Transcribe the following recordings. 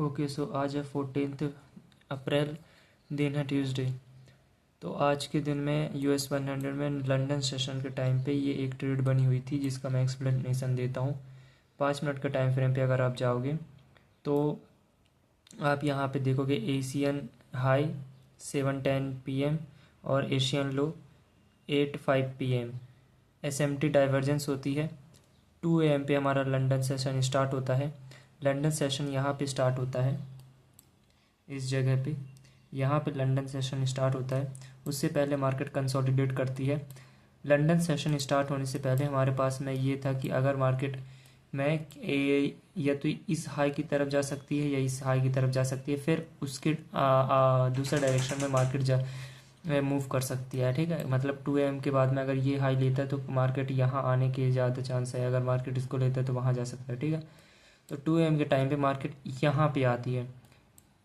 Okay so आज है 14 अप्रैल, दिन है ट्यूसडे। तो आज के दिन में US 100 में लंदन सेशन के टाइम पे ये एक ट्रेड बनी हुई थी जिसका मैं एक्सप्लेनेशन देता हूँ। 5 मिनट का टाइम फ्रेम पे अगर आप जाओगे तो आप यहाँ पे देखोगे एशियन हाई 7:10 PM और एशियन लो 8:05 PM। SMT डाइवर्जेंस होती है। 2 AM पे हमारा लंदन सेशन स्टार्ट होता है। लंदन सेशन यहाँ पे स्टार्ट होता है, इस जगह पे यहाँ पे लंदन सेशन स्टार्ट होता है। उससे पहले मार्केट कंसोलिडेट करती है। लंदन सेशन स्टार्ट होने से पहले हमारे पास में ये था कि अगर मार्केट में या तो इस हाई की तरफ जा सकती है या इस हाई की तरफ जा सकती है, फिर उसके दूसरा डायरेक्शन में मार्केट मूव कर सकती है। ठीक है, मतलब 2 AM के बाद में अगर ये हाई लेता है तो मार्केट यहाँ आने के ज़्यादा चांस है। अगर मार्केट इसको लेता है तो वहाँ जा सकता है। ठीक है, तो 2 AM के टाइम पे मार्केट यहाँ पे आती है।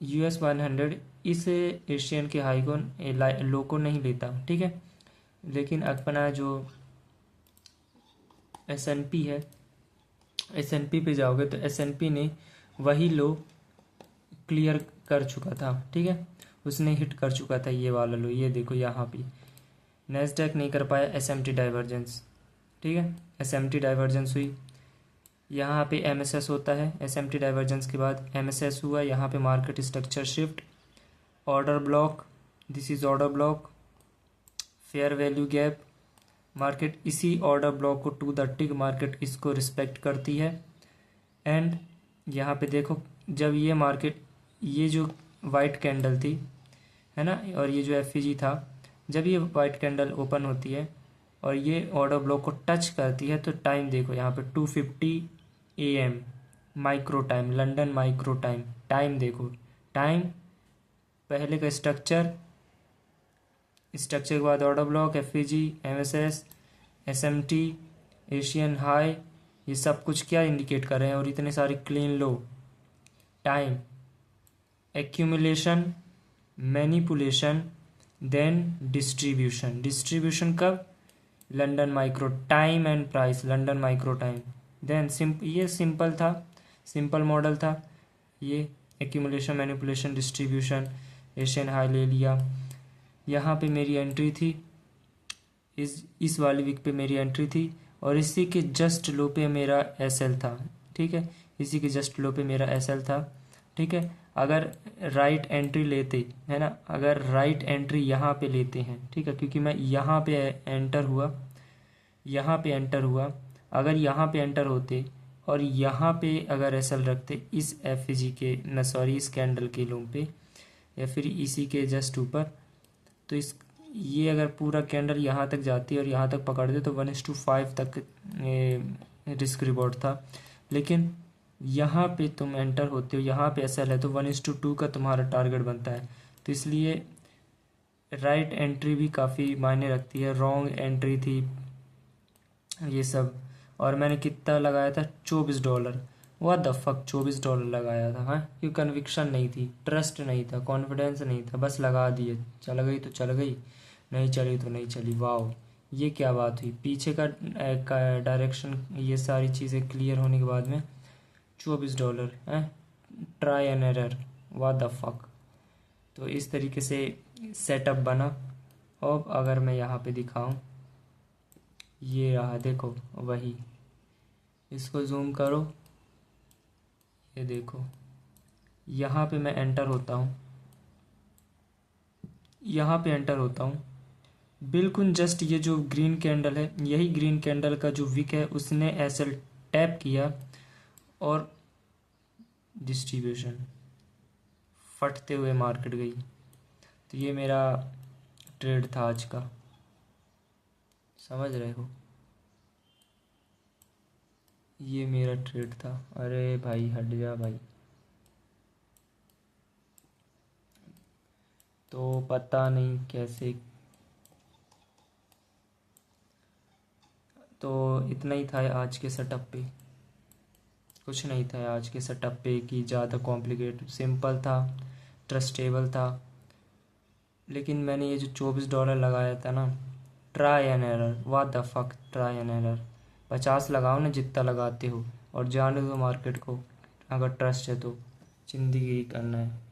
US 100 इस एशियन के हाई को लो को नहीं लेता। ठीक है, लेकिन अपना जो S&P है, S&P पे जाओगे तो S&P ने वही लो क्लियर कर चुका था। ठीक है, उसने हिट कर चुका था ये वाला लो। ये देखो यहाँ पे नैस्डैक नहीं कर पाया, SMT डाइवर्जेंस। ठीक है, SMT डाइवर्जेंस हुई। यहाँ पे MSS होता है। SMT डाइवर्जेंस के बाद MSS हुआ। यहाँ पे market structure shift, order block, this is order block, fair value gap. Market इसी ऑर्डर ब्लॉक को टू द टिक मार्केट इसको रिस्पेक्ट करती है। एंड यहाँ पे देखो, जब ये मार्केट ये जो वाइट कैंडल थी है ना, और ये जो FEG था, जब ये वाइट कैंडल ओपन होती है और ये ऑर्डर ब्लॉक को टच करती है तो टाइम देखो यहाँ पे 2:50 AM micro time, London micro time. Time देखो, टाइम पहले का स्ट्रक्चर के बाद order block, FEG, MSS, SMT, Asian high, ये सब कुछ क्या इंडिकेट कर रहे हैं, और इतने सारे क्लीन लो। Time, accumulation, manipulation, then distribution. Distribution कब? London micro time and price, London micro time. Then ये सिंपल था, सिंपल मॉडल था ये। Accumulation, manipulation, distribution, Asian high ले लिया। यहाँ पे मेरी एंट्री थी, इस वाली वीक पे मेरी एंट्री थी, और इसी के जस्ट लो पे मेरा SL था। ठीक है, इसी के जस्ट लो पे मेरा SL था। ठीक है, अगर राइट एंट्री लेते है ना, अगर राइट एंट्री यहाँ पे लेते हैं, ठीक है, क्योंकि मैं यहाँ पे एंटर हुआ, यहाँ पे एंटर हुआ, अगर यहाँ पे एंटर होते और यहाँ पे अगर SL रखते इस FEG के न सॉरी इस कैंडल के लो पे या फिर इसी के जस्ट ऊपर, तो इस ये अगर पूरा कैंडल यहाँ तक जाती और यहाँ तक पकड़ दे तो 1:5 तक रिस्क रिवॉर्ड था। लेकिन यहाँ पे तुम एंटर होते हो, यहाँ पे SL है, तो 1:2 का तुम्हारा टारगेट बनता है। तो इसलिए राइट एंट्री भी काफ़ी मायने रखती है। रॉन्ग एंट्री थी ये सब। और मैंने कितना लगाया था? $24। व्हाट द फक, $24 लगाया था। हाँ, क्यों? कन्विक्शन नहीं थी, ट्रस्ट नहीं था, कॉन्फिडेंस नहीं था, बस लगा दिए। चल गई तो चल गई, नहीं चली तो नहीं चली। वाओ, ये क्या बात हुई। पीछे का डायरेक्शन, ये सारी चीज़ें क्लियर होने के बाद में $24 है। Try and error, what the fuck. तो इस तरीके से सेटअप बना। अब अगर मैं यहाँ पे दिखाऊं, ये रहा देखो वही, इसको जूम करो, ये देखो यहाँ पे मैं एंटर होता हूँ, यहाँ पे एंटर होता हूँ। बिल्कुल जस्ट ये जो ग्रीन कैंडल है, यही ग्रीन कैंडल का जो विक है उसने SL टैप किया और डिस्ट्रीब्यूशन फटते हुए मार्केट गई। तो ये मेरा ट्रेड था आज का, समझ रहे हो, ये मेरा ट्रेड था। अरे भाई हट जा भाई। तो पता नहीं कैसे, तो इतना ही था आज के सेटअप पे। कुछ नहीं था आज के सेटअप पे कि ज़्यादा कॉम्प्लिकेट, सिंपल था, ट्रस्टेबल था। लेकिन मैंने ये जो $24 लगाया था ना, try and error, what the fuck, try and error. 50 लगाओ ना जितना लगाते हो, और जाने दो मार्केट को अगर ट्रस्ट है तो। चिंदीगिरी करना है।